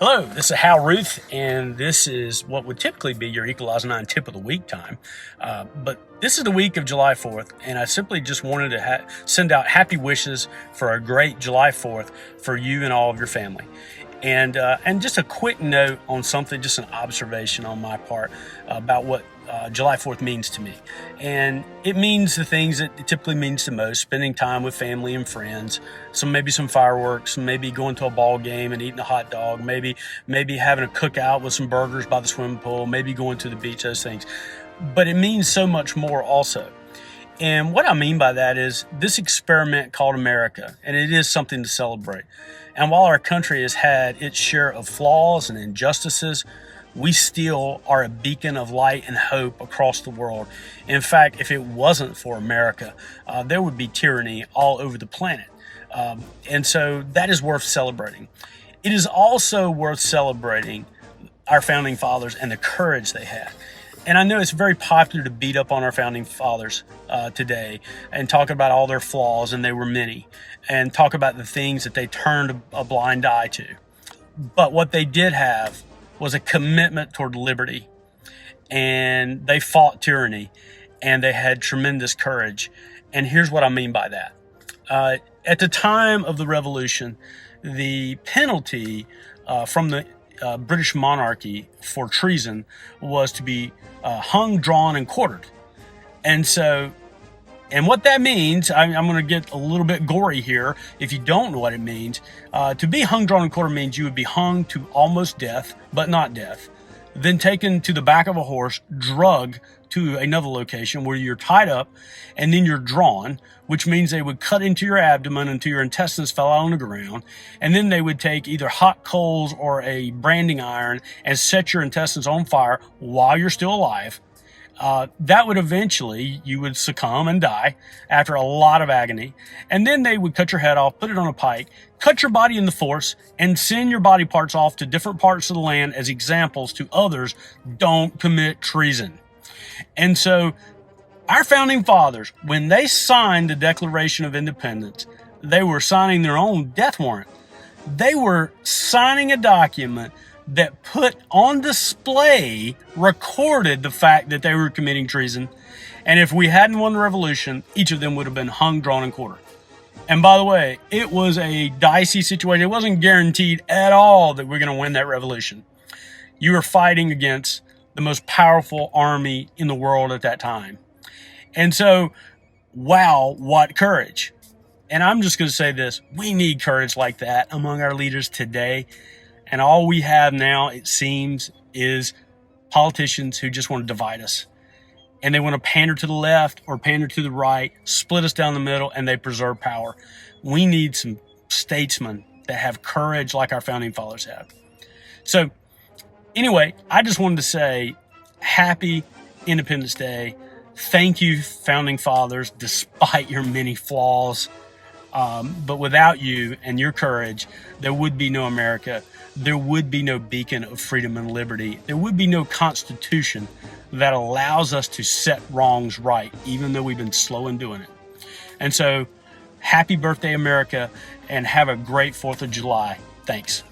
Hello, this is Hal Ruth, and this is what would typically be your Equalize 9 tip of the week time. But this is the week of July 4th, and I simply just wanted to send out happy wishes for a great July 4th for you and all of your family. And just a quick note on something, just an observation on my part about what July 4th means to me. And it means the things that it typically means the most: spending time with family and friends, maybe some fireworks, maybe going to a ball game and eating a hot dog, maybe having a cookout with some burgers by the swimming pool, maybe going to the beach, those things. But it means so much more also. And what I mean by that is this experiment called America, and it is something to celebrate. And while our country has had its share of flaws and injustices, we still are a beacon of light and hope across the world. In fact, if it wasn't for America, there would be tyranny all over the planet. And so that is worth celebrating. It is also worth celebrating our founding fathers and the courage they had. And I know it's very popular to beat up on our founding fathers today and talk about all their flaws, and they were many, and talk about the things that they turned a blind eye to. But what they did have was a commitment toward liberty, and they fought tyranny, and they had tremendous courage. And here's what I mean by that. At the time of the Revolution, the penalty from the British monarchy for treason was to be hung, drawn, and quartered. And what that means, I'm going to get a little bit gory here if you don't know what it means. To be hung, drawn, and quartered means you would be hung to almost death, but not death, then taken to the back of a horse, drugged to another location where you're tied up, and then you're drawn, which means they would cut into your abdomen until your intestines fell out on the ground, and then they would take either hot coals or a branding iron and set your intestines on fire while you're still alive. That would eventually, you would succumb and die after a lot of agony. And then they would cut your head off, put it on a pike, cut your body into force, and send your body parts off to different parts of the land as examples to others. Don't commit treason. And so our founding fathers, when they signed the Declaration of Independence, they were signing their own death warrant. They were signing a document that put on display, recorded the fact that they were committing treason. And if we hadn't won the revolution, each of them would have been hung, drawn, and quartered. And by the way, it was a dicey situation. It wasn't guaranteed at all that we're going to win that revolution. You were fighting against the most powerful army in the world at that time. And so, wow, what courage. And I'm just going to say this: we need courage like that among our leaders today. And all we have now, it seems, is politicians who just want to divide us. And they want to pander to the left or pander to the right, split us down the middle, and they preserve power. We need some statesmen that have courage like our founding fathers have. So anyway, I just wanted to say happy Independence Day. Thank you, founding fathers, despite your many flaws. But without you and your courage, there would be no America. There would be no beacon of freedom and liberty. There would be no Constitution that allows us to set wrongs right, even though we've been slow in doing it. And so, happy birthday, America, and have a great 4th of July. Thanks.